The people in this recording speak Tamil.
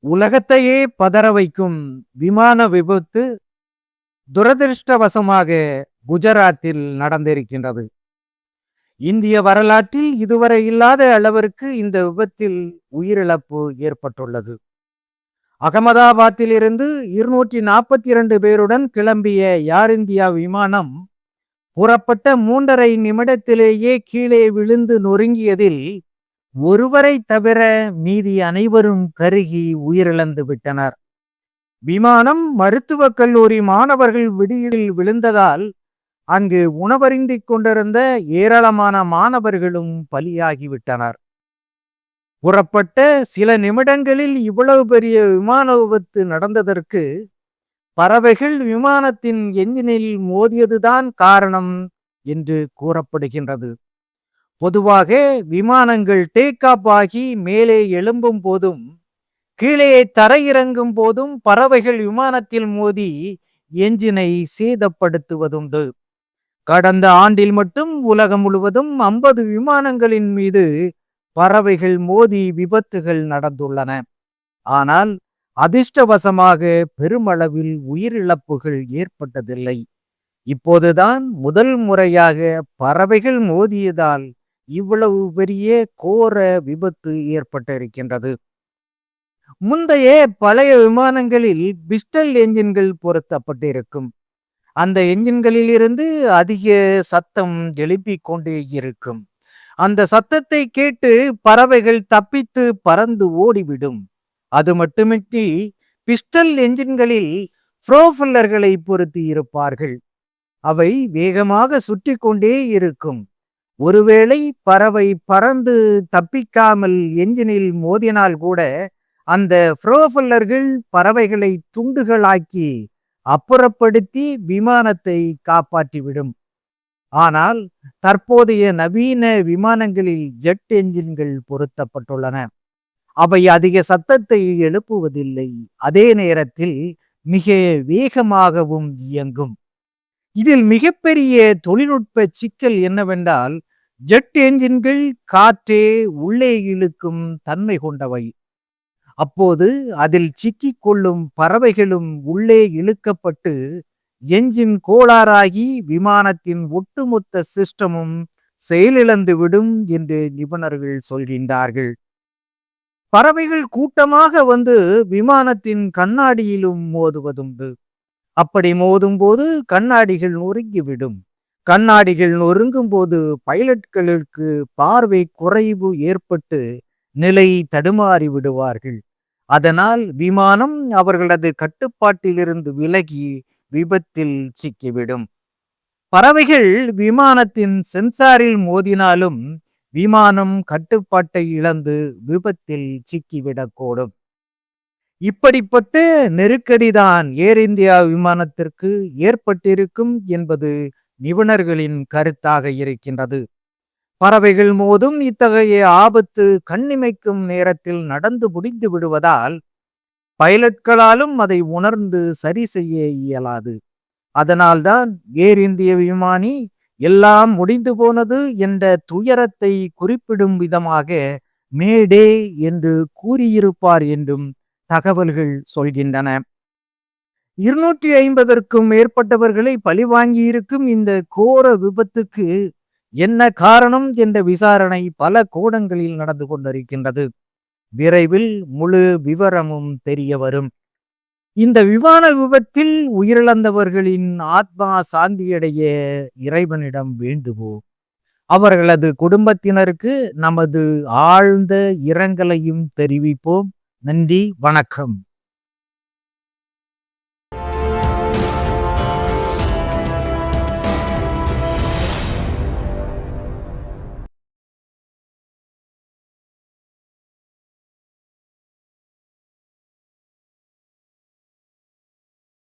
உலகத்தையே பதற வைக்கும் விமான விபத்து துரதிருஷ்டவசமாக குஜராத்தில் நடந்திருக்கின்றது. இந்திய வரலாற்றில் இதுவரை இல்லாத அளவிற்கு இந்த விபத்தில் உயிரிழப்பு ஏற்பட்டுள்ளது. அகமதாபாத்தில் இருந்து 242 பேருடன் கிளம்பிய ஏர் இந்தியா விமானம் புறப்பட்ட 3½ நிமிடத்திலேயே கீழே விழுந்து நொறுங்கியதில் ஒருவரை தவிர மீதி அனைவரும் கருகி உயிரிழந்து விட்டனர். விமானம் மருத்துவக் கல்லூரி மாணவர்கள் விடுதியில் விழுந்ததால் அங்கு உணவருந்திக் கொண்டிருந்த ஏராளமான மாணவர்களும் பலியாகிவிட்டனர். புறப்பட்ட சில நிமிடங்களில் இவ்வளவு பெரிய விமான விபத்து நடந்ததற்கு பறவைகள் விமானத்தின் என்ஜினில் மோதியதுதான் காரணம் என்று கூறப்படுகின்றது. பொதுவாக விமானங்கள் டேக் ஆஃப் ஆகி மேலே எழும்பும் போதும் கீழே தரையிறங்கும் போதும் பறவைகள் விமானத்தில் மோதி என்ஜினை சேதப்படுத்துவதுண்டு. கடந்த ஆண்டில் மட்டும் உலகம் முழுவதும் 50 விமானங்களின் மீது பறவைகள் மோதி விபத்துகள் நடந்துள்ளன. ஆனால் அதிர்ஷ்டவசமாக பெருமளவில் உயிரிழப்புகள் ஏற்பட்டதில்லை. இப்போதுதான் முதல் முறையாக பறவைகள் மோதியதால் இவ்வளவு பெரிய கோர விபத்து ஏற்பட்டிருக்கின்றது. முந்தைய பழைய விமானங்களில் பிஸ்டல் என்ஜின்கள் பொருத்தப்பட்டிருக்கும். அந்த என்ஜின்களில் இருந்து அதிக சத்தம் எழுப்பிக் கொண்டே இருக்கும். அந்த சத்தத்தை கேட்டு பறவைகள் தப்பித்து பறந்து ஓடிவிடும். அது மட்டுமின்றி பிஸ்டல் என்ஜின்களில் ப்ரோஃபல்லர்களை பொருத்தி இருப்பார்கள். அவை வேகமாக சுற்றி கொண்டே இருக்கும். ஒருவேளை பறவை பறந்து தப்பிக்காமல் என்ஜினில் மோதினால் கூட அந்த ப்ரோஃபல்லர்கள் பறவைகளை துண்டுகளாக்கி அப்புறப்படுத்தி விமானத்தை காப்பாற்றிவிடும். ஆனால் தற்போதைய நவீன விமானங்களில் ஜெட் என்ஜின்கள் பொருத்தப்பட்டுள்ளன. அவை அதிக சத்தத்தை எழுப்புவதில்லை. அதே நேரத்தில் மிக வேகமாகவும் இயங்கும். இதில் மிகப்பெரிய தொழில்நுட்ப சிக்கல் என்னவென்றால், ஜெட் என்ஜின்கள் காற்றே உள்ளே இழுக்கும் தன்மை கொண்டவை. அப்போது அதில் சிக்கிக் கொள்ளும் பறவைகளும் உள்ளே இழுக்கப்பட்டு என்ஜின் கோளாறாகி விமானத்தின் ஒட்டுமொத்த சிஸ்டமும் செயலிழந்து விடும் என்று நிபுணர்கள் சொல்கின்றார்கள். பறவைகள் கூட்டமாக வந்து விமானத்தின் கண்ணாடியிலும் மோதுவதுண்டு. அப்படி மோதும் போது கண்ணாடிகள் நொறுங்கிவிடும். கண்ணாடிகள் நொறுங்கும் போது பைலட்களுக்கு பார்வை குறைவு ஏற்பட்டு நிலை தடுமாறி விடுவார்கள். அதனால் விமானம் அவர்களது கட்டுப்பாட்டிலிருந்து விலகி விபத்தில் சிக்கிவிடும். பறவைகள் விமானத்தின் சென்சாரில் மோதினாலும் விமானம் கட்டுப்பாட்டை இழந்து விபத்தில் சிக்கிவிடக்கூடும். இப்படிப்பட்ட நெருக்கடிதான் ஏர் இந்தியா விமானத்திற்கு ஏற்பட்டிருக்கும் என்பது நிபுணர்களின் கருத்தாக இருக்கின்றது. பறவைகள் மோதும் இத்தகைய ஆபத்து கண்ணிமைக்கும் நேரத்தில் நடந்து முடிந்து விடுவதால் பைலட்களாலும் அதை உணர்ந்து சரி செய்ய இயலாது. அதனால்தான் ஏர் இந்திய விமானி எல்லாம் முடிந்து போனது என்ற துயரத்தை குறிப்பிடும் விதமாக மேடே என்று கூறியிருப்பார் என்றும் தகவல்கள் சொல்கின்றன. 250க்கும் மேற்பட்டவர்களை பழிவாங்கியிருக்கும் இந்த கோர விபத்துக்கு என்ன காரணம் என்ற விசாரணை பல கோணங்களில் நடந்து கொண்டிருக்கின்றது. விரைவில் முழு விவரமும் தெரிய வரும். இந்த விமான விபத்தில் உயிரிழந்தவர்களின் ஆத்மா சாந்தியடைய இறைவனிடம் வேண்டுவோம். அவர்களது குடும்பத்தினருக்கு நமது ஆழ்ந்த இரங்கலையும் தெரிவிப்போம். நன்றி, வணக்கம்.